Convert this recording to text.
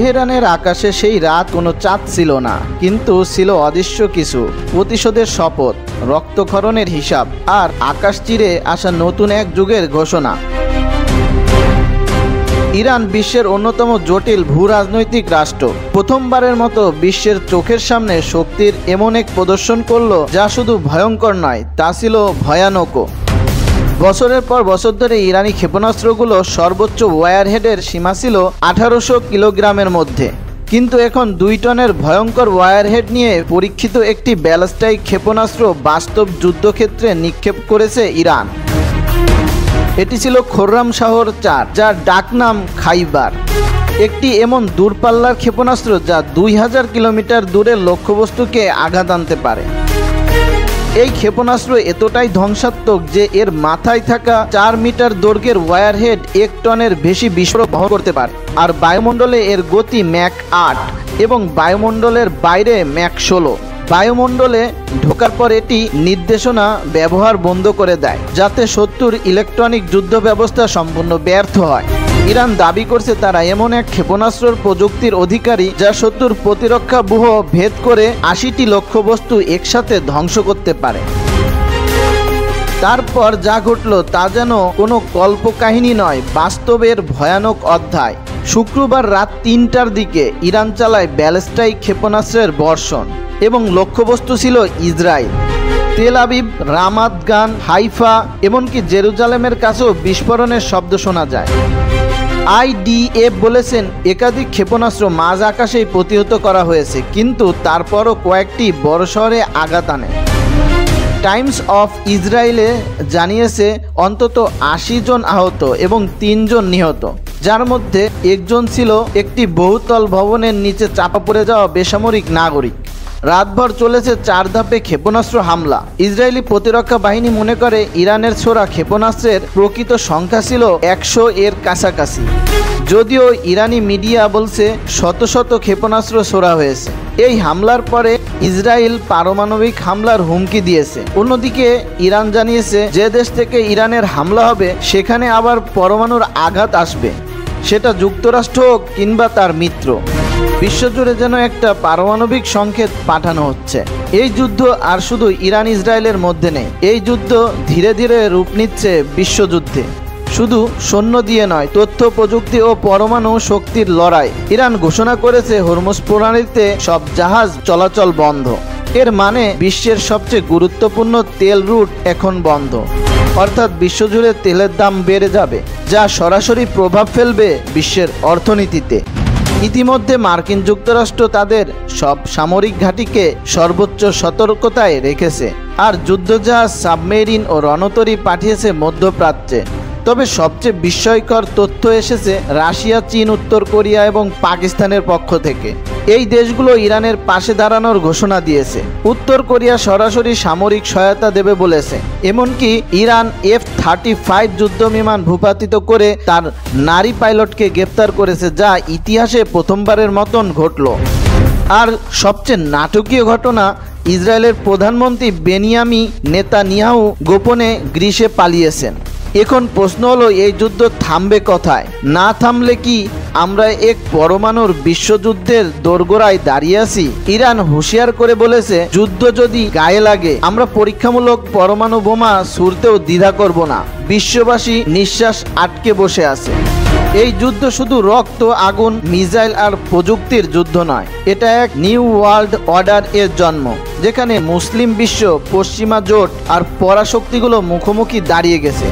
তেহরানের আকাশে সেই রাত কোনো চাঁদ ছিল না, কিন্তু ছিল অদৃশ্য কিছু প্রতিশোধের শপথ, রক্তক্ষরণের হিসাব আর আকাশ চিরে আসা নতুন এক যুগের ঘোষণা। ইরান বিশ্বের অন্যতম জটিল ভূরাজনৈতিক রাষ্ট্র। প্রথমবারের মতো বিশ্বের চোখের সামনে শক্তির এমন এক প্রদর্শন করল যা শুধু ভয়ঙ্কর নয়, তা ছিল ভয়ানকও। বছরের পর বছর ধরে ইরানি ক্ষেপণাস্ত্রগুলো সর্বোচ্চ ওয়ারহেডের সীমা ছিল 1800 কিলোগ্রামের মধ্যে, কিন্তু এখন 2 টনের ভয়ঙ্কর ওয়ারহেড নিয়ে পরীক্ষিত একটি ব্যালিস্টিক ক্ষেপণাস্ত্র বাস্তব যুদ্ধক্ষেত্রে নিক্ষেপ করেছে ইরান। এটি ছিল খোররাম শাহর 4, যার ডাকনাম খাইবার। একটি এমন দূরপাল্লার ক্ষেপণাস্ত্র যা 2000 কিলোমিটার দূরের লক্ষ্যবস্তুকে আঘাত আনতে পারে। এই ক্ষেপণাস্ত্র এতটাই ধ্বংসাত্মক যে এর মাথায় থাকা 4 মিটার দৈর্ঘ্যের ওয়ারহেড 1 টনের বেশি বিস্ফোরক বহন করতে পারে। আর বায়ুমণ্ডলে এর গতি ম্যাক 8 এবং বায়ুমণ্ডলের বাইরে ম্যাক 16। বায়ুমণ্ডলে ঢোকার পর এটি নির্দেশনা ব্যবহার বন্ধ করে দেয়, যাতে শত্রুর ইলেকট্রনিক যুদ্ধ ব্যবস্থা সম্পূর্ণ ব্যর্থ হয়। ইরান দাবি করছে তারা এমন এক ক্ষেপণাস্ত্রের প্রযুক্তির অধিকারী যা শত্রুর প্রতিরক্ষা ব্যূহ ভেদ করে 80টি লক্ষ্যবস্তু একসাথে ধ্বংস করতে পারে। তারপর যা ঘটল তা যেন কোনো কল্পকাহিনী নয়, বাস্তবের ভয়ানক অধ্যায়। শুক্রবার রাত 3টার দিকে ইরান চালায় ব্যালিস্টিক ক্ষেপণাস্ত্রের বর্ষণ এবং লক্ষ্যবস্তু ছিল ইসরায়েল। তেল আবিব, রামাত গান, হাইফা এমনকি জেরুজালেমের কাছেও বিস্ফোরণের শব্দ শোনা যায়। IDF বলেছেন একাধিক ক্ষেপণাস্ত্র মাঝ আকাশেই প্রতিহত করা হয়েছে, কিন্তু তারপরও কয়েকটি বড় শহরে আঘাত আনে। টাইমস অফ ইসরায়েলে জানিয়েছে অন্তত 80 জন আহত এবং 3 জন নিহত, যার মধ্যে একজন ছিল একটি বহুতল ভবনের নিচে চাপা পড়ে যাওয়া বেসামরিক নাগরিক। রাতভর চলেছে 4 ধাপে ক্ষেপণাস্ত্র হামলা। ইসরায়েলি প্রতিরক্ষা বাহিনী মনে করে ইরানের ছোড়া ক্ষেপণাস্ত্রের প্রকৃত সংখ্যা ছিল 100 এর কাছাকাছি, যদিও ইরানি মিডিয়া বলছে শত শত ক্ষেপণাস্ত্র ছোড়া হয়েছে। এই হামলার পরে ইসরায়েল পারমাণবিক হামলার হুমকি দিয়েছে। অন্যদিকে ইরান জানিয়েছে যে দেশ থেকে ইরানের হামলা হবে সেখানে আবার পরমাণুর আঘাত আসবে, সেটা যুক্তরাষ্ট্র হোক কিংবা তার মিত্র। বিশ্বজুড়ে যেন একটা পারমাণবিক সংকেত পাঠানো হচ্ছে। এই যুদ্ধ আর শুধু ইরান ইসরায়েলের মধ্যে নেই, এই যুদ্ধ ধীরে ধীরে রূপ নিচ্ছে বিশ্বযুদ্ধে। শুধু সৈন্য দিয়ে নয়, তথ্য প্রযুক্তি ও পরমাণু শক্তির লড়াই। ইরান ঘোষণা করেছে হরমুজ প্রণালীতে সব জাহাজ চলাচল বন্ধ। এর মানে বিশ্বের সবচেয়ে গুরুত্বপূর্ণ তেল রুট এখন বন্ধ, অর্থাৎ বিশ্বজুড়ে তেলের দাম বেড়ে যাবে, যা সরাসরি প্রভাব ফেলবে বিশ্বের অর্থনীতিতে। ইতিমধ্যে মার্কিন যুক্তরাষ্ট্র তাদের সব সামরিক ঘাঁটিকে সর্বোচ্চ সতর্কতায় রেখেছে আর যুদ্ধজাহাজ, সাবমেরিন ও রণতরী পাঠিয়েছে মধ্যপ্রাচ্যে। তবে সবচেয়ে বিস্ময়কর তথ্য এসেছে রাশিয়া, চীন, উত্তর কোরিয়া এবং পাকিস্তানের পক্ষ থেকে। এই দেশগুলো ইরানের পাশে দাঁড়ানোর ঘোষণা দিয়েছে। উত্তর কোরিয়া সরাসরি সামরিক সহায়তা দেবে বলেছে। এমনকি ইরান F-35 যুদ্ধবিমান ভূপাতিত করে তার নারী পাইলটকে গ্রেপ্তার করেছে, যা ইতিহাসে প্রথমবারের মতন ঘটল। আর সবচেয়ে নাটকীয় ঘটনা, ইসরায়েলের প্রধানমন্ত্রী বেনিয়ামিন নেতানিয়াহু গোপনে গ্রিসে পালিয়েছেন। এখন প্রশ্ন হলো, এই যুদ্ধ থামবে কোথায়? না থামলে কি আমরা এক পরমাণুর বিশ্বযুদ্ধের দোরগোড়ায় দাঁড়িয়ে আছি? ইরান হুঁশিয়ার করে বলেছে, যুদ্ধ যদি গায়ে লাগে আমরা পরীক্ষামূলক পরমাণু বোমা ছুড়তেও দ্বিধা করব না। বিশ্ববাসী নিঃশ্বাস আটকে বসে আছে। এই যুদ্ধ শুধু রক্ত, আগুন, মিসাইল আর প্রযুক্তির যুদ্ধ নয়, এটা এক নিউ ওয়ার্ল্ড অর্ডার এর জন্ম, যেখানে মুসলিম বিশ্ব, পশ্চিমা জোট আর পরাশক্তিগুলো মুখোমুখি দাঁড়িয়ে গেছে।